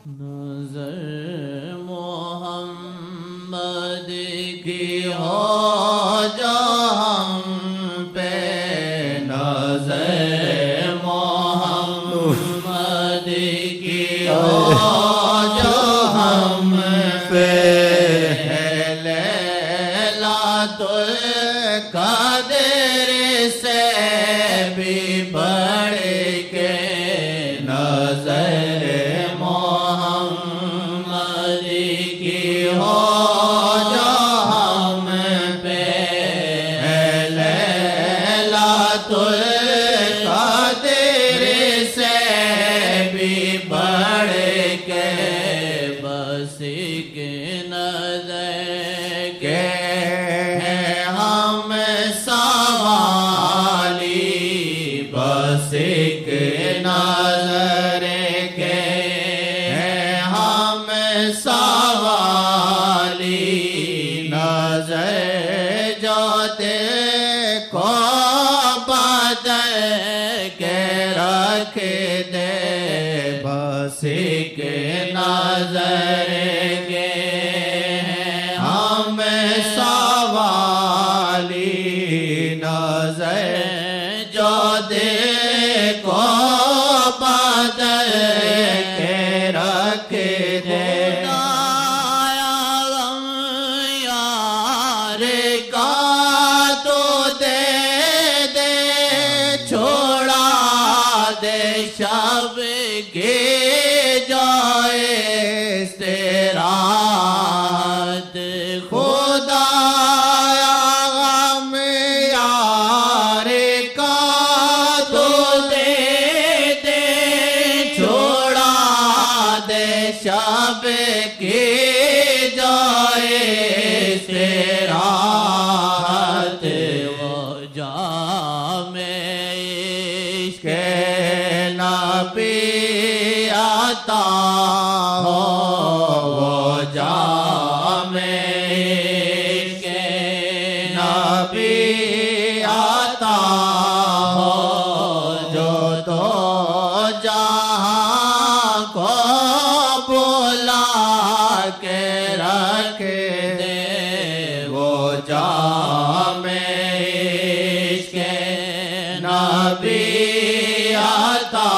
नजर मोहम्मद की हो जो हम पे, नजर मोहम्मद की हो जो हम पे, लैलातुल क़द्र से भी बढ़ के नजर मोहम्मद की हो जो हम पे, लैलातुल क़द्र से भी बढ़ के, बस एक नजर के हम सवाली, बस एक नजर के हम सवाली, नजर जो दिल को बदल के रख दे, बस एक नजर के हम सवाली, नजर जो दिल को बदल के रख दे, यार का तो दे दे, छोड़ा दे शब के जाए तेरा खुदा, गम यार का तो दे दे, छोड़ा दे शब के जाए तेरा, वो जामे इश्क़ नबी आता हो, वो जामे इश्क़ नबी आता हो, जो तो जहाँ को बुला के रख दे, वो जामे इश्क़ नबी आता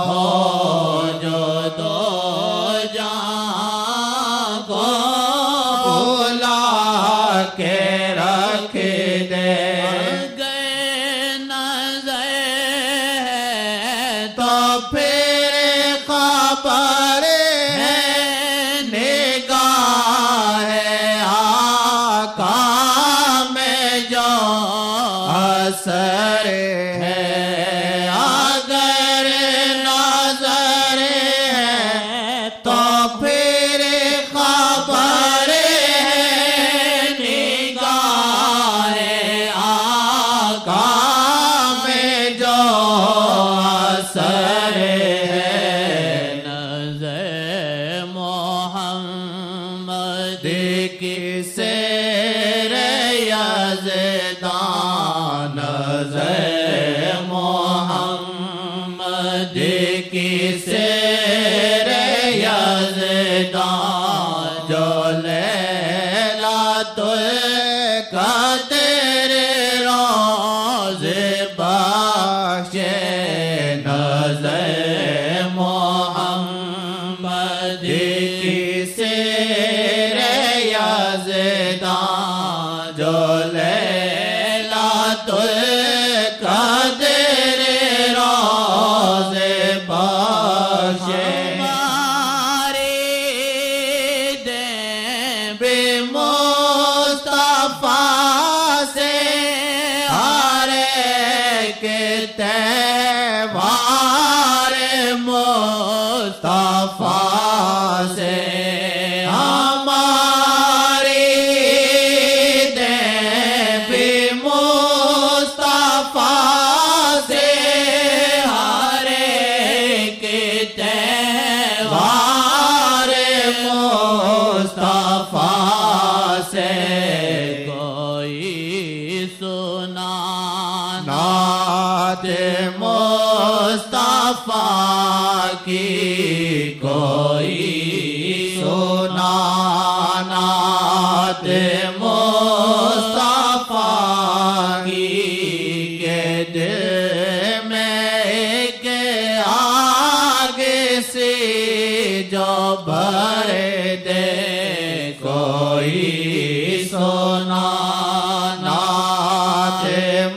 हो, जो तो जहाँ को बुला के रख दे, गए नजर तो फिर खबर है, निगाह आका में जो असर है, अगर नजर है तो फिर खबर है, निगाह आका में जो असर है, नजर मोहम्मद की शेर यज़दान, नजर मोहम्मद की शेर यज़दान, जो लैलातुल क़द्र रोज़ बख्शे, नजर मोहम्मद की शेर यज़दान, जो लैलातुल क़द्र रोज़ बख्शे, हमारी दे बे मुस्तफ़ा से हर एक त्योहार मुस्तफ़ा से, हमारी दे बे मुस्तफ़ा से हर एक त्योहार मुस्तफ़ा से, कोई सुनाना नात मुस्तफ़ा की को कोई सुनानात मुस्तफा की के दिल में के आगे से जो भर दे कोई सुनानात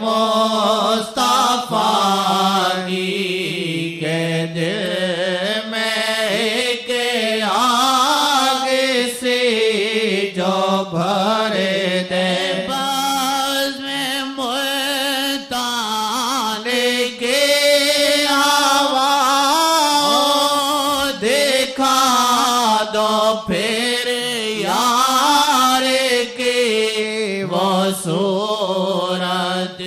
मुस्तफा की के दिल में के आगे से जो भर दे बस में मुल्तान के हवा देखा दो फिर यार के वो सूरत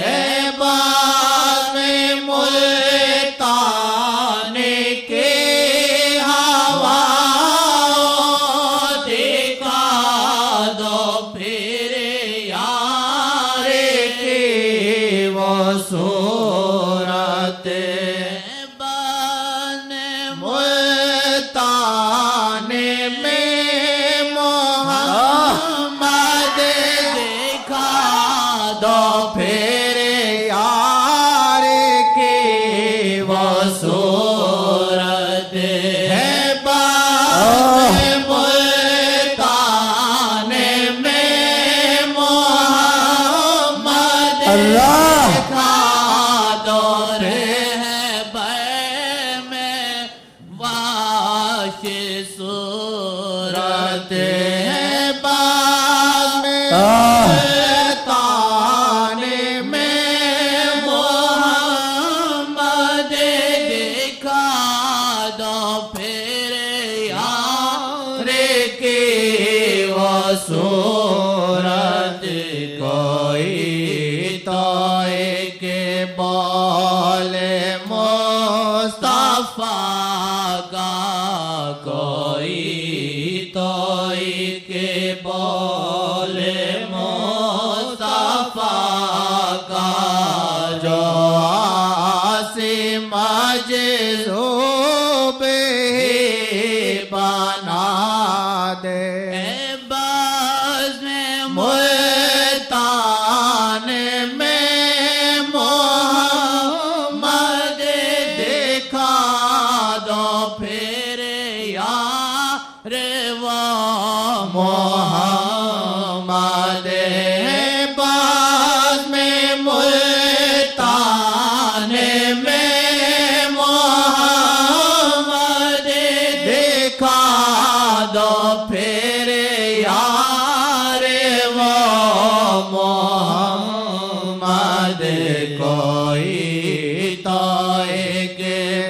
है बाद में मुल्तान के हवा देखा दो फिर यार के वो सूरत बन मुल्तान में मोहम्मद देखा दो फिर यार के वो सूरत है बन मुल्तान में मोहम्मद देखा दो है में वाश सूरत है बाद में मुल्तान में मोहम्मद देखा दो फिर यार के वो सूरत कोई तो के बोले मुस्तफा का कोई तो के बोले मुस्तफा का जो आसिम मजज़ूब बना दे बस में मुल्तान में मोहम्मद देखा दो फिर यार वो मोहम्मद बस में मुल्तान में मोहम्मद देखा दो फिर यार वो मोहम्मद कोई तो एक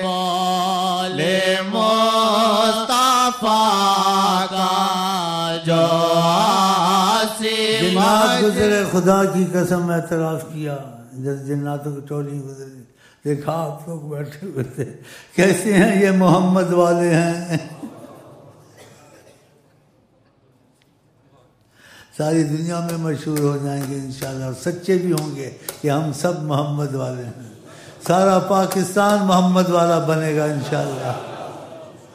बोले मुस्तफा का जो आसिम गुजरे खुदा की कसम एतराफ़ किया जब जिन्नातों की टोली गुजरी देखा आप लोग बैठे हुए थे कैसे हैं ये मोहम्मद वाले हैं सारी दुनिया में मशहूर हो जाएंगे इंशाल्लाह सच्चे भी होंगे कि हम सब मोहम्मद वाले हैं सारा पाकिस्तान मोहम्मद वाला बनेगा इंशाल्लाह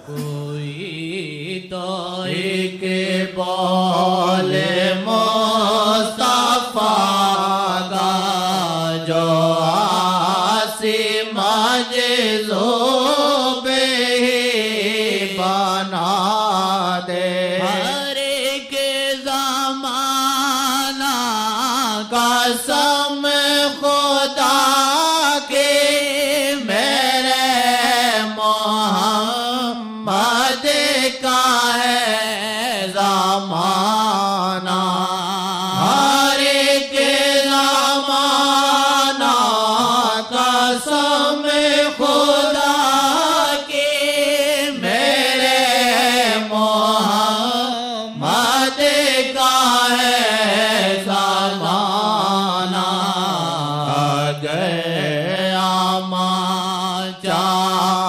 कोई तो एक बोले मुस्तफा का जो आसिम मजज़ूब बना दे हर एक ज़माना कसम खुदा के मेरे मोहम्मद का है ज़माना हर एक ज़माना कसम खुदा के मेरे मोहम्मद का है ज़माना गया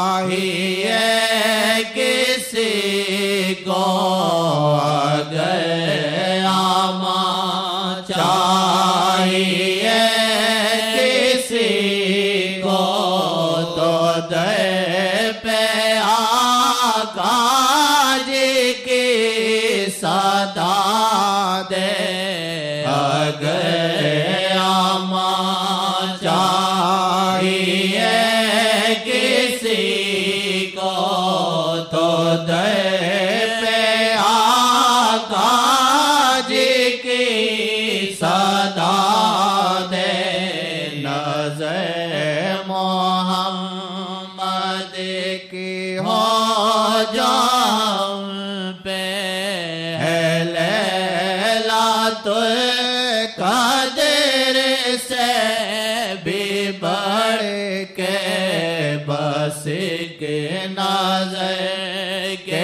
चाहिए किसी को गया चाहिए किसी को तो दे पे आका सदा दे अगर आमा चाहिए किसी को तो दे पे आका जी की सदा दे नज़र मोहम्मद की हो जाम पे है लैलातुल क़द्र से भी बढ़ के बस के नज़र के